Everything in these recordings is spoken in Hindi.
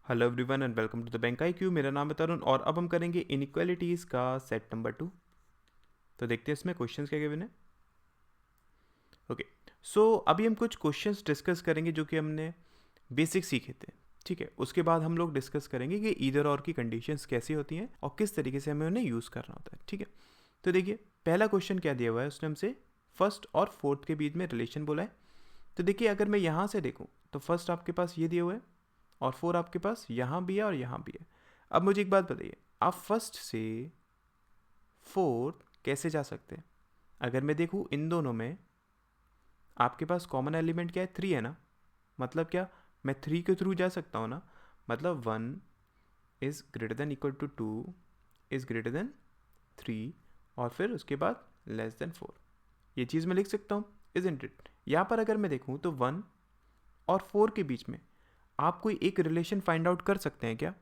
Hello everyone and welcome to the bank I Q. मेरा नाम है तरुण और अब हम करेंगे इनइक्वालिटीज़ का सेट नंबर 2। तो देखते हैं इसमें क्वेश्चंस क्या गिवन है। ओके, सो अभी हम कुछ क्वेश्चंस डिस्कस करेंगे जो कि हमने बेसिक सीखे थे। ठीक है, उसके बाद हम लोग डिस्कस करेंगे कि ईदर और की कंडीशंस कैसी होती हैं और किस तरीके से हमें उन्हें यूज़ करना होता है। ठीक है, तो देखिए पहला क्वेश्चन क्या दिया हुआ है, उसने हमसे फर्स्ट और फोर्थ के बीच में रिलेशन बोला है। तो देखिए अगर मैं यहाँ से देखूँ तो फर्स्ट आपके पास ये दिया हुआ है और 4 आपके पास यहाँ भी है और यहाँ भी है। अब मुझे एक बात बताइए, आप फर्स्ट से फोर्थ कैसे जा सकते हैं? अगर मैं देखूँ इन दोनों में आपके पास कॉमन एलिमेंट क्या है, 3 है ना। मतलब क्या, मैं 3 के थ्रू जा सकता हूँ ना। मतलब 1 is greater than equal to 2 is greater than 3 और फिर उसके बाद लेस देन 4। ये चीज़ मैं लिख सकता हूँ, इज़न्ट इट। यहाँ पर अगर मैं देखूँ तो 1 और 4 के बीच में आप कोई एक रिलेशन फाइंड आउट कर सकते हैं क्या?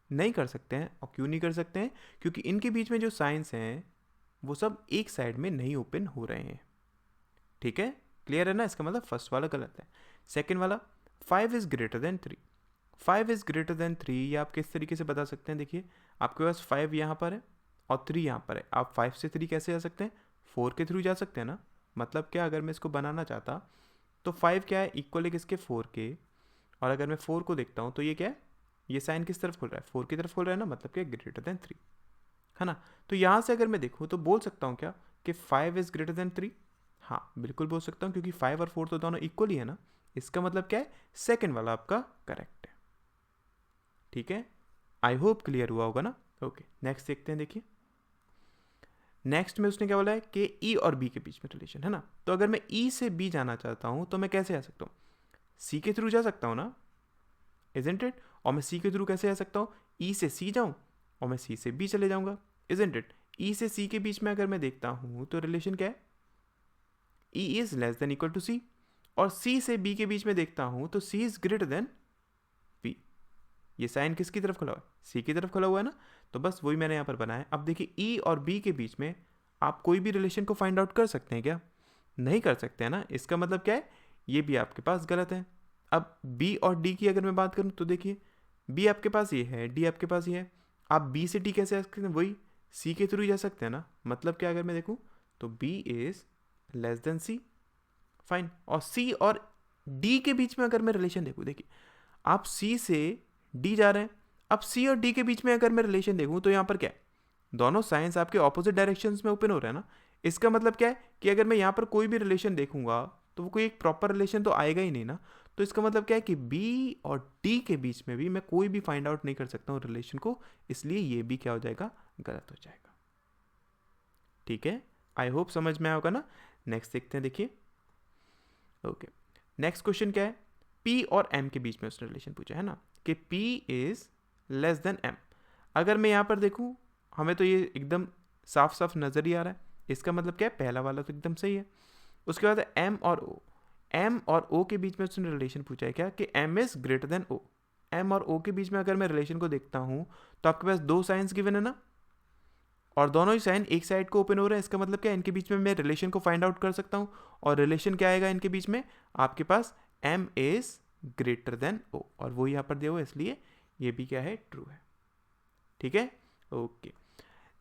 नहीं कर सकते हैं। और क्यों नहीं कर सकते हैं? क्योंकि इनके बीच में जो साइंस हैं वो सब एक साइड में नहीं ओपन हो रहे हैं। ठीक है, क्लियर है ना? इसका मतलब फर्स्ट वाला गलत है। सेकंड वाला 5 is greater than 3, 5 is greater than 3, ये आप किस तरीके से बता सकते हैं? देखिए आपके पास 5 यहाँ पर है और 3 यहाँ पर है। आप 5 से 3 कैसे जा सकते हैं? 4 के थ्रू जा सकते हैं ना। मतलब क्या, अगर मैं इसको बनाना चाहता तो 5 क्या है, इक्वल है किसके, 4 के। और अगर मैं 4 को देखता हूँ तो ये क्या है, ये साइन किस तरफ खुल रहा है, 4 की तरफ खुल रहा है ना। मतलब क्या, ग्रेटर देन 3 है ना। तो यहाँ से अगर मैं देखूँ तो बोल सकता हूँ क्या कि 5 इज़ ग्रेटर देन 3। हाँ बिल्कुल बोल सकता हूँ, क्योंकि 5 और 4 तो दोनों इक्वल ही है ना। इसका मतलब क्या है, सेकेंड वाला आपका करेक्ट है। ठीक है, आई होप क्लियर हुआ होगा ना। ओके, नेक्स्ट देखते हैं। देखिए नेक्स्ट में उसने क्या बोला है कि ई और बी के बीच में रिलेशन है ना। तो अगर मैं ई से बी जाना चाहता हूँ तो मैं कैसे जा सकता हूँ? सी के थ्रू जा सकता हूँ ना, इजेंट इट। और मैं सी के थ्रू कैसे जा सकता हूँ? ई से सी जाऊँ और मैं सी से बी चले जाऊँगा, इजेंट इट। ई से सी के बीच में अगर मैं देखता हूँ तो रिलेशन क्या है, E is less than equal to C. और सी से बी के बीच में देखता हूँ तो सी इज़ ग्रेटर देन बी। ये साइन किसकी तरफ खुला हुआ है, सी की तरफ खुला हुआ है ना। तो बस वही मैंने यहाँ पर बनाया। अब देखिए ई और बी के बीच में आप कोई भी रिलेशन को फाइंड आउट कर सकते हैं क्या? नहीं कर सकते हैं ना। इसका मतलब क्या है, ये भी आपके पास गलत है। अब बी और डी की अगर मैं बात करूँ तो देखिए बी आपके पास ये है, डी आपके पास ये है। आप बी से डी कैसे जा सकते हैं? वही सी के थ्रू ही जा सकते हैं ना। मतलब क्या, अगर मैं देखूँ तो B is less than C, fine. और सी और डी के बीच में अगर मैं रिलेशन देखूँ, देखिए आप सी से डी जा रहे हैं। अब सी और डी के बीच में अगर मैं रिलेशन देखूँ तो यहाँ पर क्या है, दोनों साइंस आपके ऑपोजिट डायरेक्शंस में ओपन हो रहे हैं ना। इसका मतलब क्या है कि अगर मैं यहाँ पर कोई भी रिलेशन देखूंगा तो वो कोई एक प्रॉपर रिलेशन तो आएगा ही नहीं ना। तो इसका मतलब क्या है कि बी और डी के बीच में भी मैं कोई भी फाइंड आउट नहीं कर सकता हूँ रिलेशन को। इसलिए ये भी क्या हो जाएगा, गलत हो जाएगा। ठीक है, आई होप समझ में आया होगा ना। नेक्स्ट देखते हैं। देखिए ओके, नेक्स्ट क्वेश्चन क्या है, पी और एम के बीच में उसने रिलेशन पूछा है ना कि P is less than M. अगर मैं यहाँ पर देखूँ हमें तो ये एकदम साफ साफ नज़र ही आ रहा है। इसका मतलब क्या है, पहला वाला तो एकदम सही है। उसके बाद एम और ओ, एम और ओ के बीच में उसने रिलेशन पूछा है क्या कि M is greater than O. M और ओ के बीच में अगर मैं रिलेशन को देखता हूँ तो आपके पास दो साइंस गिवन है ना, और दोनों ही साइन एक साइड को ओपन हो रहे हैं। इसका मतलब क्या है, इनके बीच में मैं रिलेशन को फाइंड आउट कर सकता हूँ। और रिलेशन क्या आएगा इनके बीच में, आपके पास एम इज़ ग्रेटर देन ओ, और वो यहाँ पर दिया हुआ है, इसलिए ये भी क्या है, ट्रू है। ठीक है, ओके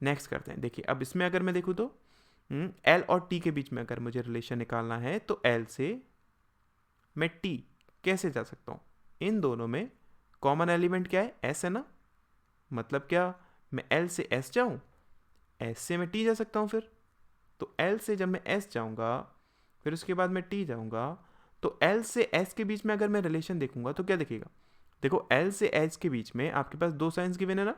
नेक्स्ट करते हैं। देखिए अब इसमें अगर मैं देखूँ तो एल और टी के बीच में अगर मुझे रिलेशन निकालना है तो एल से मैं टी कैसे जा सकता हूँ? इन दोनों में कॉमन एलिमेंट क्या है, एस है ना। मतलब क्या, मैं एल से एस जाऊँ, एस से मैं टी जा सकता हूँ। फिर तो एल से जब मैं एस जाऊँगा फिर उसके बाद मैं टी जाऊँगा, तो एल से एस के बीच में अगर मैं रिलेशन देखूंगा तो क्या दिखेगा? देखो एल से एस के बीच में आपके पास दो साइंस गिवन है ना,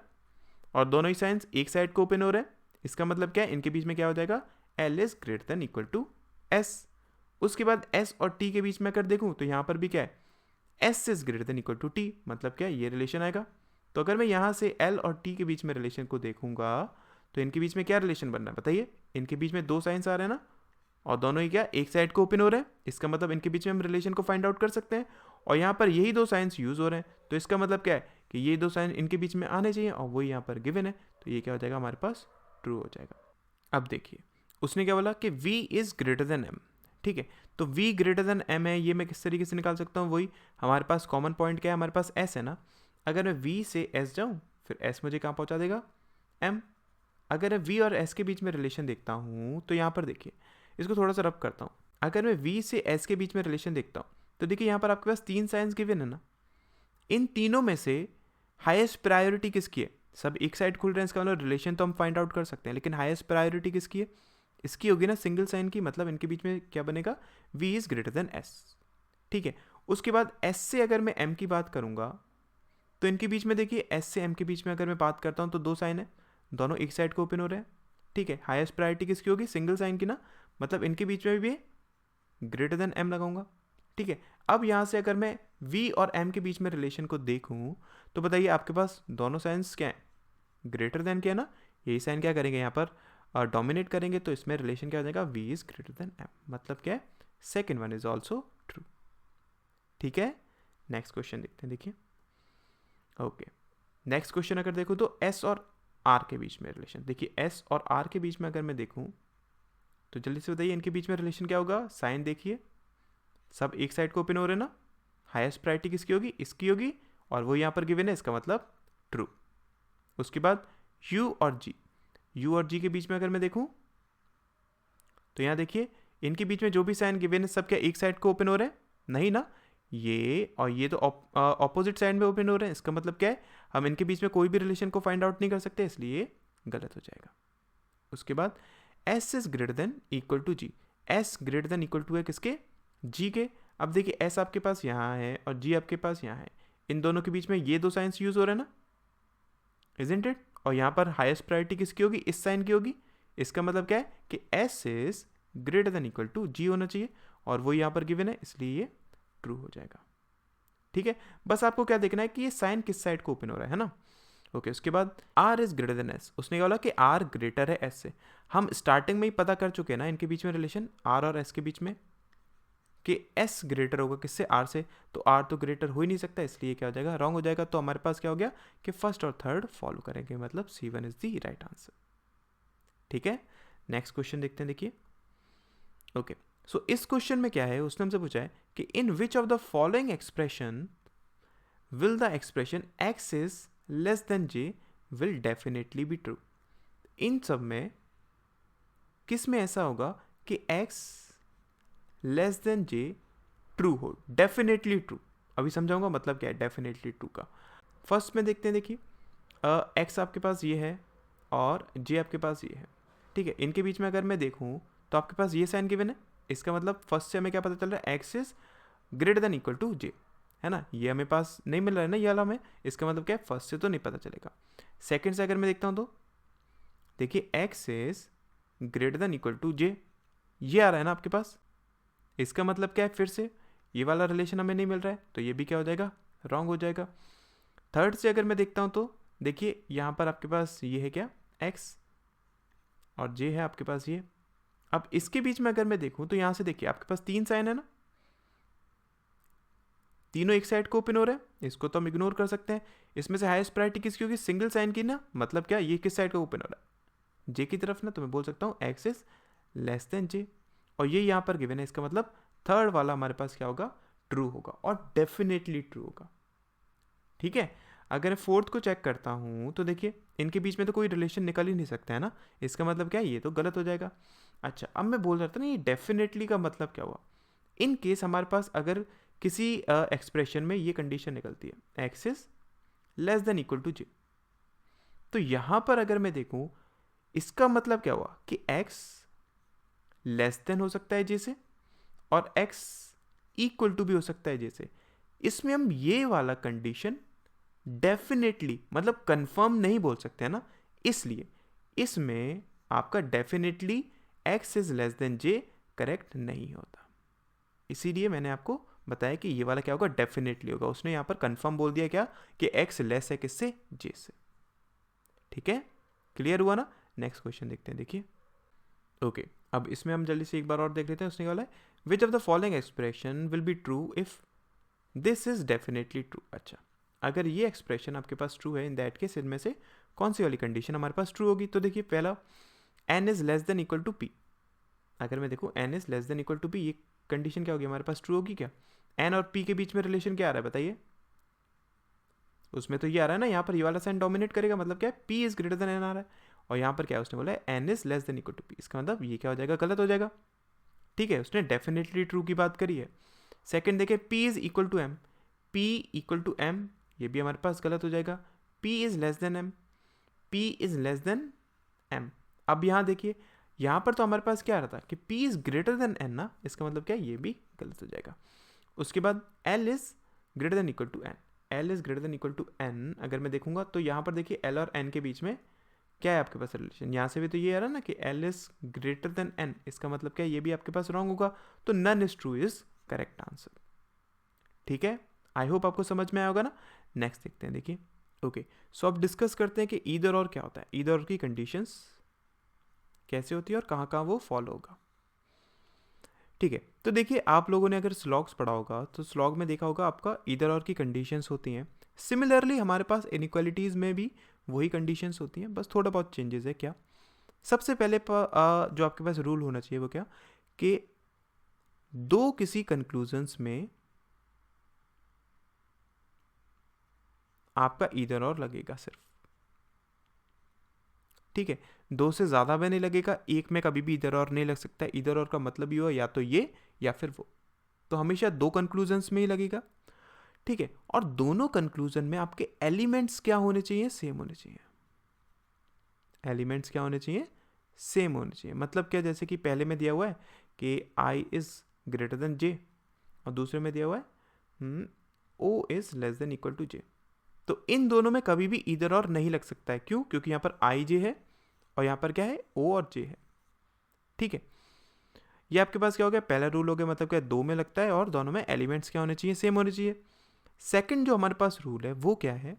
और दोनों ही साइंस एक साइड को ओपन हो रहे हैं। इसका मतलब क्या है, इनके बीच में क्या हो जाएगा, L is greater than equal to S. उसके बाद एस और टी के बीच में अगर देखूँ तो यहाँ पर भी क्या है, S is greater than equal to T. मतलब क्या, ये रिलेशन आएगा। तो अगर मैं यहाँ से एल और टी के बीच में रिलेशन को देखूंगा तो इनके बीच में क्या रिलेशन बन रहा है बताइए? इनके बीच में दो साइंस आ रहे हैं ना, और दोनों ही क्या एक साइड को ओपन हो रहे हैं। इसका मतलब इनके बीच में हम रिलेशन को फाइंड आउट कर सकते हैं। और यहाँ पर यही दो साइंस यूज़ हो रहे हैं, तो इसका मतलब क्या है कि ये दो साइन इनके बीच में आने चाहिए, और वही यहाँ पर गिवन है। तो ये क्या हो जाएगा, हमारे पास ट्रू हो जाएगा। अब देखिए उसने क्या बोला कि v is greater then m। ठीक है, तो v ग्रेटर देन m है, ये मैं किस तरीके से निकाल सकता हूँ? वही हमारे पास कॉमन पॉइंट क्या है, हमारे पास s है ना। अगर मैं v से s जाऊँ फिर s मुझे कहाँ पहुँचा देगा, m। अगर मैं v और s के बीच में रिलेशन देखता हूँ तो यहाँ पर देखिए, इसको थोड़ा सा रब करता हूँ। अगर मैं v से s के बीच में रिलेशन देखता हूँ तो देखिए यहाँ पर आपके पास 3 साइंस गिवन है ना, इन तीनों में से हाईएस्ट प्रायोरिटी किसकी है? सब एक साइड खुल रहे हैं, इसका मतलब रिलेशन तो हम फाइंड आउट कर सकते हैं, लेकिन हाईएस्ट प्रायोरिटी किसकी है? इसकी होगी ना, सिंगल साइन की, मतलब इनके बीच में क्या बनेगा, v is greater then s। ठीक है, उसके बाद s से अगर मैं m की बात करूंगा तो इनके बीच में देखिए s से m के बीच में अगर मैं बात करता हूं तो 2 साइन है, दोनों एक साइड को ओपन हो रहे हैं। ठीक है, हाईएस्ट प्रायोरिटी किसकी होगी, सिंगल साइन की ना, मतलब इनके बीच में भी ग्रेटर देन m लगाऊंगा। ठीक है, अब यहाँ से अगर मैं v और m के बीच में रिलेशन को देखूँ तो बताइए आपके पास दोनों साइंस क्या है, ग्रेटर देन क्या है ना, यही साइन क्या करेंगे यहाँ पर डोमिनेट करेंगे, तो इसमें रिलेशन क्या हो जाएगा, v is greater then m, मतलब क्या है, second one is also true. ठीक है, नेक्स्ट क्वेश्चन देखते हैं। देखिए ओके, नेक्स्ट क्वेश्चन अगर देखो तो s और r के बीच में रिलेशन, देखिए s और r के बीच में अगर मैं देखूँ तो जल्दी से बताइए इनके बीच में रिलेशन क्या होगा, साइन देखिए सब एक साइड को ओपन हो रहे हैं ना, हाईएस्ट प्रायोरिटी किसकी होगी, इसकी होगी, और वो यहाँ पर गिवन है, इसका मतलब ट्रू। उसके बाद u और g के बीच में अगर मैं देखूं तो यहाँ देखिए इनके बीच में जो भी साइन गिवन है सब क्या एक साइड को ओपन हो रहे हैं, नहीं ना, ये और ये तो ऑपोजिट साइड में ओपन हो रहे हैं, इसका मतलब क्या है, हम इनके बीच में कोई भी रिलेशन को फाइंड आउट नहीं कर सकते, इसलिए गलत हो जाएगा। उसके बाद s is greater than equal to g, s greater than equal to है किसके, g के। अब देखिए s आपके पास यहाँ है और g आपके पास यहाँ है, इन दोनों के बीच में ये 2 साइंस यूज हो रहे हैं ना, इजंट इट, और यहाँ पर हाईएस्ट प्रायोरिटी किसकी होगी, इस साइन की होगी, इसका मतलब क्या है कि s is greater than equal to g होना चाहिए, और वो यहाँ पर गिवन है, इसलिए ये ट्रू हो जाएगा। ठीक है, बस आपको क्या देखना है कि ये साइन किस साइड को ओपन हो रहा है ना। ओके, उसके बाद r is greater then s, उसने बोला कि r ग्रेटर है s से, हम स्टार्टिंग में ही पता कर चुके हैं ना इनके बीच में रिलेशन r और s के बीच में कि s ग्रेटर होगा किससे, r से, तो r तो ग्रेटर हो ही नहीं सकता, इसलिए क्या हो जाएगा, रॉन्ग हो जाएगा। तो हमारे पास क्या हो गया कि फर्स्ट और थर्ड फॉलो करेंगे, मतलब C1 is the right answer. ठीक है, नेक्स्ट क्वेश्चन देखते हैं। देखिए ओके, सो इस क्वेश्चन में क्या है, उसने हमसे पूछा है कि in which of the following expression will the expression x is less than j will definitely be true. इन सब में किस में ऐसा होगा कि x less than j true हो, डेफिनेटली ट्रू। अभी समझाऊंगा मतलब क्या है डेफिनेटली ट्रू का। फर्स्ट में देखते हैं, देखिए x आपके पास ये है और j आपके पास ये है। ठीक है, इनके बीच में अगर मैं देखूं तो आपके पास ये साइन गिवन है, इसका मतलब फर्स्ट से हमें क्या पता चल रहा है, x is greater than equal to j, है ना, ये हमें पास नहीं मिल रहा है ना, ये वाला हमें, इसका मतलब क्या है, फर्स्ट से तो नहीं पता चलेगा। सेकंड से अगर मैं देखता हूँ तो देखिए x is greater than equal to j, ये आ रहा है ना आपके पास, इसका मतलब क्या है, फिर से ये वाला रिलेशन हमें नहीं मिल रहा है, तो ये भी क्या हो जाएगा, रॉन्ग हो जाएगा। थर्ड से अगर मैं देखता हूँ तो देखिए यहाँ पर आपके पास ये है क्या, x, और j है आपके पास ये। अब इसके बीच में अगर मैं देखूँ तो यहाँ से देखिए आपके पास 3 साइन है ना, तीनों एक साइड को ओपन हो रहे हैं, इसको तो हम इग्नोर कर सकते हैं। इसमें से हाईएस्ट प्रायोरिटी किसकी होगी, सिंगल साइन की ना, मतलब क्या, ये किस साइड का ओपन हो रहा है, जे की तरफ ना, तो मैं बोल सकता हूँ x is less than j, और ये यहाँ पर गिवन है, इसका मतलब थर्ड वाला हमारे पास क्या होगा, ट्रू होगा, और डेफिनेटली ट्रू होगा। ठीक है, अगर फोर्थ को चेक करता हूँ तो देखिए इनके बीच में तो कोई रिलेशन निकल ही नहीं सकता है ना, इसका मतलब क्या है, ये तो गलत हो जाएगा। अच्छा, अब मैं बोल रहा था ना ये डेफिनेटली का मतलब क्या हुआ, इन केस हमारे पास अगर किसी एक्सप्रेशन में ये कंडीशन निकलती है x is less than equal to j, तो यहां पर अगर मैं देखूं इसका मतलब क्या हुआ कि x लेस देन हो सकता है j से और x इक्वल टू भी हो सकता है j से। इसमें हम ये वाला कंडीशन डेफिनेटली मतलब कंफर्म नहीं बोल सकते हैं ना, इसलिए इसमें आपका definitely x is less than j correct नहीं होता। इसीलिए मैंने आपको बताया कि ये वाला क्या होगा, डेफिनेटली होगा। उसने यहाँ पर कंफर्म बोल दिया क्या कि x लेस है किससे, j से। ठीक है, क्लियर हुआ ना। नेक्स्ट क्वेश्चन देखते हैं। देखिए ओके, अब इसमें हम जल्दी से एक बार और देख लेते हैं। उसने बोला है विच of the following expression will be true if this is definitely true. अच्छा, अगर ये एक्सप्रेशन आपके पास ट्रू है, इन दैट केस इनमें से कौन सी वाली कंडीशन हमारे पास ट्रू होगी। तो देखिए पहला n is less than equal to p, अगर मैं देखूँ n is less than equal to p, ये कंडीशन क्या होगी हमारे पास, ट्रू होगी क्या। n और p के बीच में रिलेशन क्या आ रहा है बताइए, उसमें तो ये आ रहा है ना, यहाँ पर ये वाला साइन डोमिनेट करेगा, मतलब क्या है, P is greater then N आ रहा है, और यहाँ पर क्या है, उसने बोला है N is less than equal to P, इसका मतलब ये क्या हो जाएगा, गलत हो जाएगा। ठीक है, उसने डेफिनेटली ट्रू की बात करी है। सेकंड देखिए, P is equal to M, P equal to M, ये भी हमारे पास गलत हो जाएगा। P is less than M, P is less than M। अब यहाँ देखिए, यहाँ पर तो हमारे पास क्या आ रहा था कि P is greater then N ना, इसका मतलब क्या है, ये भी गलत हो जाएगा। उसके बाद L is greater than equal to N, L is greater than equal to N, अगर मैं देखूंगा तो यहाँ पर देखिए L और N के बीच में क्या है आपके पास रिलेशन, यहाँ से भी तो ये आ रहा है ना कि L is greater then N, इसका मतलब क्या है, ये भी आपके पास रॉन्ग होगा, तो none is true is correct answer. ठीक है, आई होप आपको समझ में आया होगा ना। नेक्स्ट देखते हैं, देखिए ओके, सो अब डिस्कस करते हैं कि ईदर और क्या होता है, ईदर और की कंडीशंस कैसे होती है और कहाँ कहाँ वो फॉलो होगा। ठीक है, तो देखिए आप लोगों ने अगर स्लॉग्स पढ़ा होगा तो स्लॉग में देखा होगा आपका ईदर और की कंडीशंस होती हैं। सिमिलरली हमारे पास इनइक्वालिटीज़ में भी वही कंडीशंस होती हैं, बस थोड़ा बहुत चेंजेस है। क्या, सबसे पहले जो आपके पास रूल होना चाहिए वो क्या, कि दो किसी कंक्लूजन्स में आपका ईदर और लगेगा सिर्फ। ठीक है, दो से ज़्यादा में नहीं लगेगा, एक में कभी भी ईदर और नहीं लग सकता है। ईदर और का मतलब ये हो या तो ये या फिर वो, तो हमेशा दो कंक्लूजन्स में ही लगेगा। ठीक है, और दोनों कंक्लूजन में आपके एलिमेंट्स क्या होने चाहिए, सेम होने चाहिए। एलिमेंट्स क्या होने चाहिए, सेम होने चाहिए। मतलब क्या, जैसे कि पहले में दिया हुआ है कि I is greater than J, और दूसरे में दिया हुआ है O is less than equal to J, तो इन दोनों में कभी भी ईदर और नहीं लग सकता है। क्यों, क्योंकि यहाँ पर I J है और यहाँ पर क्या है, O और J है। ठीक है, ये आपके पास क्या हो गया, पहला रूल हो गया, मतलब क्या, दो में लगता है और दोनों में एलिमेंट्स क्या होने चाहिए, सेम होने चाहिए। सेकंड जो हमारे पास रूल है वो क्या है,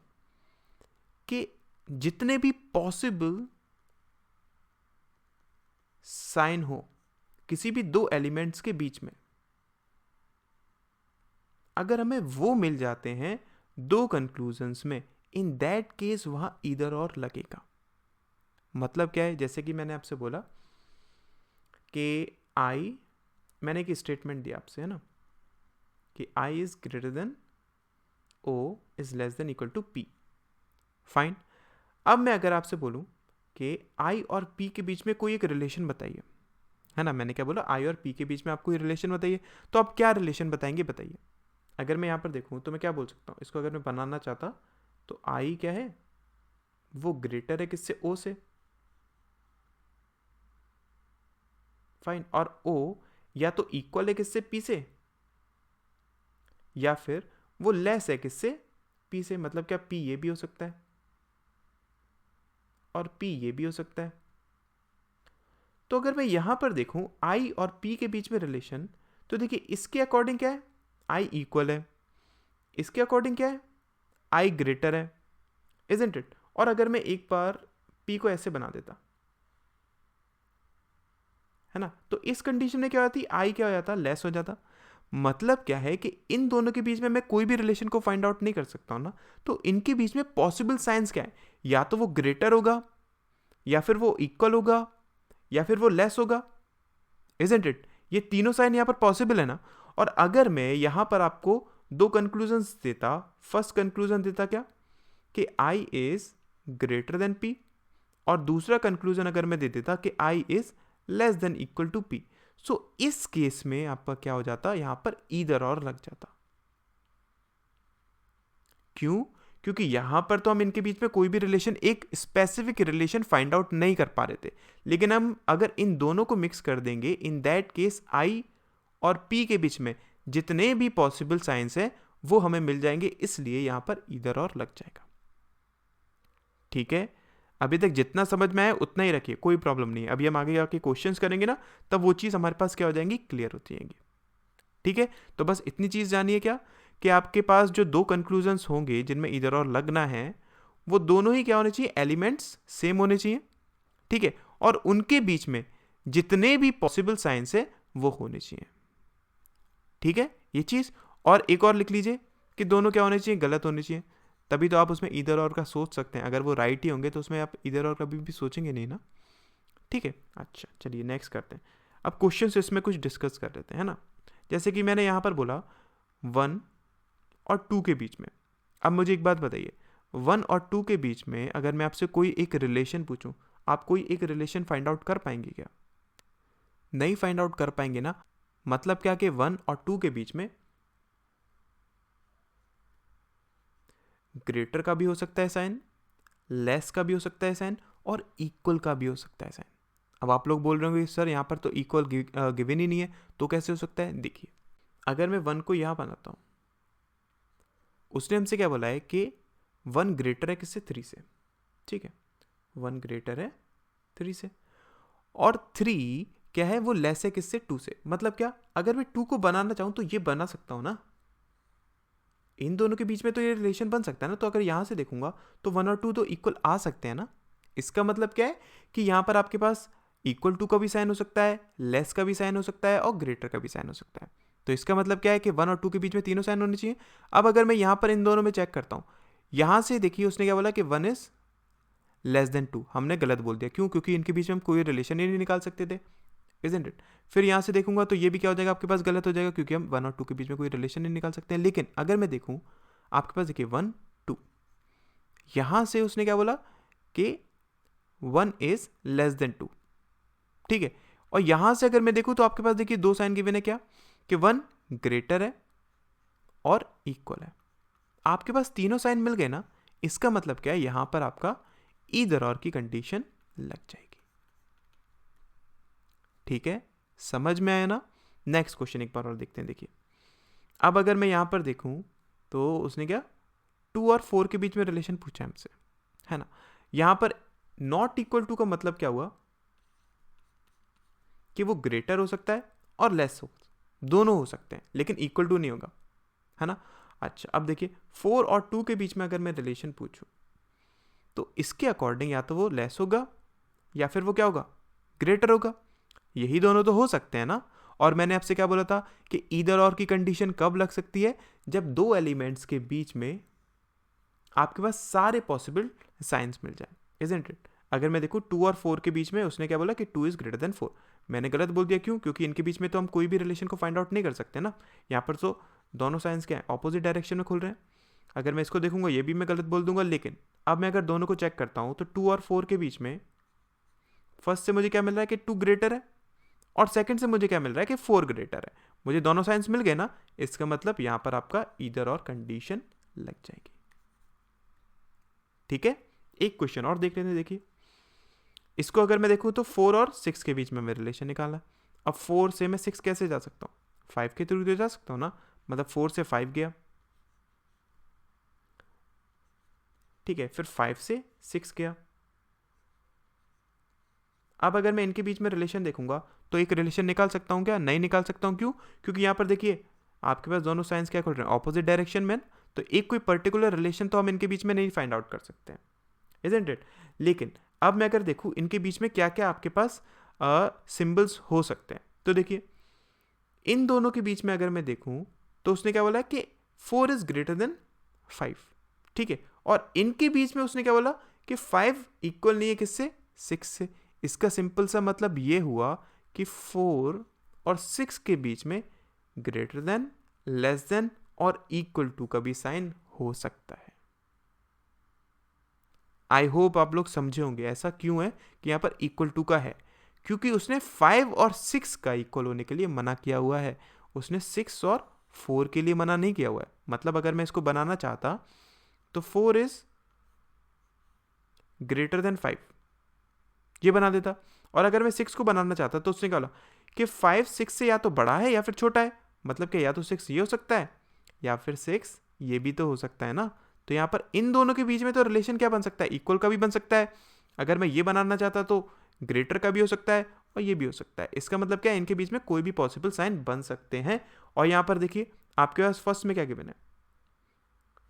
कि जितने भी पॉसिबल साइन हो किसी भी दो एलिमेंट्स के बीच में, अगर हमें वो मिल जाते हैं दो कंक्लूजन्स में, इन दैट केस वहां ईदर और लगेगा। मतलब क्या है, जैसे कि मैंने आपसे बोला कि मैंने एक स्टेटमेंट दिया आपसे, है ना, कि I is greater than O is less than equal to P। Fine, अब मैं अगर आपसे बोलूं कि I और P के बीच में कोई एक रिलेशन बताइए, है ना, मैंने क्या बोला, I और P के बीच में आप कोई रिलेशन बताइए, तो आप क्या रिलेशन बताएंगे, बताइए। अगर मैं यहाँ पर देखूँ तो मैं क्या बोल सकता हूँ, इसको अगर मैं बनाना चाहता तो I क्या है, वो ग्रेटर है किससे, O से। फाइन, और O या तो इक्वल है किससे, P से, या फिर वो लेस है किससे, P से। मतलब क्या, P ये भी हो सकता है और P ये भी हो सकता है। तो अगर मैं यहां पर देखूं I और P के बीच में रिलेशन, तो देखिए इसके अकॉर्डिंग क्या है, I इक्वल है, इसके अकॉर्डिंग क्या है, I ग्रेटर है, इजंट इट। और अगर मैं एक बार P को ऐसे बना देता, है ना, तो इस कंडीशन में क्या होती, I क्या हो जाता, लेस हो जाता। मतलब क्या है कि इन दोनों के बीच में मैं कोई भी रिलेशन को फाइंड आउट नहीं कर सकता हूं ना, तो इनके बीच में पॉसिबल साइंस क्या है, या तो वो ग्रेटर होगा, या फिर वो इक्वल होगा, या फिर वो लेस होगा, इजंट इट। ये तीनों साइन यहाँ पर पॉसिबल है ना। और अगर मैं यहाँ पर आपको दो कंक्लूजन्स देता, फर्स्ट कंक्लूजन देता क्या, कि I is greater then P, और दूसरा कंक्लूजन अगर मैं दे देता कि I is less than equal to P, so इस केस में आपका क्या हो जाता, यहां पर ईदर और लग जाता। क्यों, क्योंकि यहां पर तो हम इनके बीच में कोई भी रिलेशन, एक स्पेसिफिक रिलेशन फाइंड आउट नहीं कर पा रहे थे, लेकिन हम अगर इन दोनों को मिक्स कर देंगे, इन दैट केस I और P के बीच में जितने भी पॉसिबल साइंस है वो हमें मिल जाएंगे, इसलिए यहां पर ईदर और लग जाएगा। ठीक है, अभी तक जितना समझ में आया उतना ही रखिए, कोई प्रॉब्लम नहीं है। अभी हम आगे जाके क्वेश्चंस करेंगे ना, तब वो चीज़ हमारे पास क्या हो जाएंगी, क्लियर होती जाएंगी। ठीक है, तो बस इतनी चीज़ जानिए क्या, कि आपके पास जो दो कंक्लूजन्स होंगे जिनमें ईदर और लगना है, वो दोनों ही क्या होने चाहिए, एलिमेंट्स सेम होने चाहिए। ठीक है, और उनके बीच में जितने भी पॉसिबल साइंस है वो होने चाहिए। ठीक है, ये चीज़। और एक और लिख लीजिए कि दोनों क्या होने चाहिए, गलत होने चाहिए, तभी तो आप उसमें ईदर और का सोच सकते हैं। अगर वो राइट ही होंगे तो उसमें आप ईदर और कभी भी सोचेंगे नहीं ना। ठीक है, अच्छा चलिए नेक्स्ट करते हैं। अब क्वेश्चन इसमें कुछ डिस्कस कर लेते हैं, है ना। जैसे कि मैंने यहाँ पर बोला 1 और 2 के बीच में। अब मुझे एक बात बताइए, 1 और 2 के बीच में अगर मैं आपसे कोई एक रिलेशन पूछूं, आप कोई एक रिलेशन फाइंड आउट कर पाएंगे क्या? नहीं फाइंड आउट कर पाएंगे ना। मतलब क्या कि 1 और 2 के बीच में ग्रेटर का भी हो सकता है साइन, लेस का भी हो सकता है साइन, और इक्वल का भी हो सकता है साइन। अब आप लोग बोल रहे होंगे सर यहाँ पर तो इक्वल गिवन ही नहीं है, तो कैसे हो सकता है? देखिए, अगर मैं 1 को यहाँ बनाता हूँ, उसने हमसे क्या बोला है कि 1 ग्रेटर है किससे? 3 से। ठीक है, 1 ग्रेटर है 3 से, और 3 क्या है? वो लेस है किससे? 2 से। मतलब क्या, अगर मैं 2 को बनाना चाहूँ तो ये बना सकता हूँ ना, इन दोनों के बीच में तो ये रिलेशन बन सकता है ना। तो अगर यहाँ से देखूंगा तो 1 और 2 तो इक्वल आ सकते हैं ना। इसका मतलब क्या है कि यहाँ पर आपके पास इक्वल टू का भी साइन हो सकता है, लेस का भी साइन हो सकता है, और ग्रेटर का भी साइन हो सकता है। तो इसका मतलब क्या है कि 1 और 2 के बीच में तीनों साइन होने चाहिए। अब अगर मैं यहाँ पर इन दोनों में चेक करता हूँ, यहाँ से देखिए उसने क्या बोला कि 1 इज लेस देन 2। हमने गलत बोल दिया, क्यों? क्योंकि इनके बीच में हम कोई रिलेशन ही नहीं निकाल सकते थे, इजंट इट। फिर यहाँ से देखूंगा तो ये भी क्या हो जाएगा आपके पास? गलत हो जाएगा, क्योंकि हम 1 और 2 के बीच में कोई रिलेशन नहीं निकाल सकते हैं। लेकिन अगर मैं देखूँ आपके पास, देखिए 1 2, यहां से उसने क्या बोला कि 1 इज लेस देन 2। ठीक है, और यहां से अगर मैं देखूं तो आपके पास देखिए दो साइन गिवन है, क्या कि 1 ग्रेटर है और इक्वल है। आपके पास तीनों साइन मिल गए ना। इसका मतलब क्या है, यहां पर आपका ईदर और की कंडीशन लग जाएगी। ठीक है, समझ में आया ना। नेक्स्ट क्वेश्चन एक बार और देखते हैं। देखिए, अब अगर मैं यहां पर देखूं तो उसने क्या 2 और 4 के बीच में रिलेशन पूछा हमसे, है ना। यहां पर नॉट इक्वल टू का मतलब क्या हुआ कि वो ग्रेटर हो सकता है और लेस हो, दोनों हो सकते हैं, लेकिन इक्वल टू नहीं होगा, है ना। अच्छा, अब देखिए 4 और 2 के बीच में अगर मैं रिलेशन पूछूं तो इसके अकॉर्डिंग या तो वो लेस होगा या फिर वो क्या होगा? ग्रेटर होगा। यही दोनों तो हो सकते हैं ना। और मैंने आपसे क्या बोला था कि ईदर और की कंडीशन कब लग सकती है? जब दो एलिमेंट्स के बीच में आपके पास सारे पॉसिबल साइंस मिल जाए, इजंट इट। अगर मैं देखूं 2 और 4 के बीच में उसने क्या बोला कि 2 इज ग्रेटर देन 4। मैंने गलत बोल दिया, क्यों? क्योंकि इनके बीच में तो हम कोई भी रिलेशन को फाइंड आउट नहीं कर सकते ना। यहाँ पर तो दोनों साइंस क्या है? ऑपोजिट डायरेक्शन में खुल रहे हैं। अगर मैं इसको देखूंगा ये भी मैं गलत बोल दूंगा। लेकिन अब मैं अगर दोनों को चेक करता हूँ तो 2 और 4 के बीच में फर्स्ट से मुझे क्या मिल रहा है कि 2 ग्रेटर है, और सेकंड से मुझे क्या मिल रहा है कि 4 ग्रेटर है। मुझे दोनों साइंस मिल गए ना। इसका मतलब यहां पर आपका ईदर और कंडीशन लग जाएगी। ठीक है, एक क्वेश्चन और देख लेते हैं। देखिए, इसको अगर मैं देखूं तो 4 और 6 के बीच में मैं रिलेशन निकाला। अब 4 से मैं 6 कैसे जा सकता हूं? 5 के थ्रू तो जा सकता हूं ना। मतलब 4 से 5 गया, ठीक है, फिर 5 से 6 गया। अब अगर मैं इनके बीच में रिलेशन देखूंगा तो एक रिलेशन निकाल सकता हूं क्या? नहीं निकाल सकता हूं। क्यों? क्योंकि यहां पर देखिए आपके पास दोनों साइंस क्या खुल रहे हैं? ऑपोजिट डायरेक्शन में। तो एक कोई पर्टिकुलर रिलेशन तो हम इनके बीच में नहीं फाइंड आउट कर सकते हैं, इजंट इट। लेकिन अब मैं अगर देखूं इनके बीच में क्या क्या आपके पास सिंबल्स हो सकते हैं, तो देखिए इन दोनों के बीच में अगर मैं देखूं तो उसने क्या बोला कि 4 इज ग्रेटर देन 5। ठीक है, और इनके बीच में उसने क्या बोला कि 5 इक्वल नहीं है किससे? 6 से। इसका सिंपल सा मतलब ये हुआ कि 4 और 6 के बीच में ग्रेटर देन, लेस देन और इक्वल टू का भी साइन हो सकता है। आई होप आप लोग समझे होंगे ऐसा क्यों है कि यहां पर इक्वल टू का है, क्योंकि उसने 5 और 6 का इक्वल होने के लिए मना किया हुआ है। उसने 6 और 4 के लिए मना नहीं किया हुआ है। मतलब अगर मैं इसको बनाना चाहता तो 4 इज ग्रेटर देन 5 ये बना देता, और अगर मैं 6 को बनाना चाहता तो उसने कहा कि 5 6 से या तो बड़ा है या फिर छोटा है। मतलब कि या तो 6 ये हो सकता है या फिर 6 ये भी तो हो सकता है ना। तो यहाँ पर इन दोनों के बीच में तो रिलेशन क्या बन सकता है? इक्वल का भी बन सकता है। अगर मैं ये बनाना चाहता तो ग्रेटर का भी हो सकता है और ये भी हो सकता है। इसका मतलब क्या है? इनके बीच में कोई भी पॉसिबल साइन बन सकते हैं। और यहाँ पर देखिए आपके पास फर्स्ट में क्या गिवन है?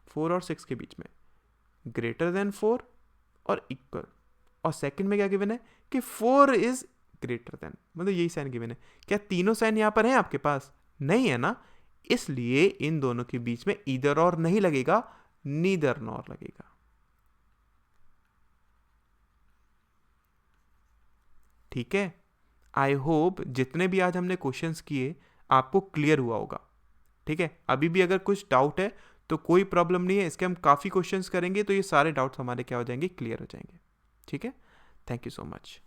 4 और 6 के बीच में ग्रेटर देन 4 और इक्वल, और सेकंड में क्या गिवन है कि 4 इज ग्रेटर देन, मतलब यही साइन गिवन है। क्या तीनों साइन यहां पर हैं आपके पास? नहीं है ना। इसलिए इन दोनों के बीच में ईदर और नहीं लगेगा, नीदर नॉर लगेगा। ठीक है, आई होप जितने भी आज हमने क्वेश्चंस किए आपको क्लियर हुआ होगा। ठीक है, अभी भी अगर कुछ डाउट है तो कोई प्रॉब्लम नहीं है, इसके हम काफ़ी क्वेश्चंस करेंगे तो ये सारे डाउट्स हमारे क्या हो जाएंगे, क्लियर हो जाएंगे। ठीक है, थैंक यू सो मच।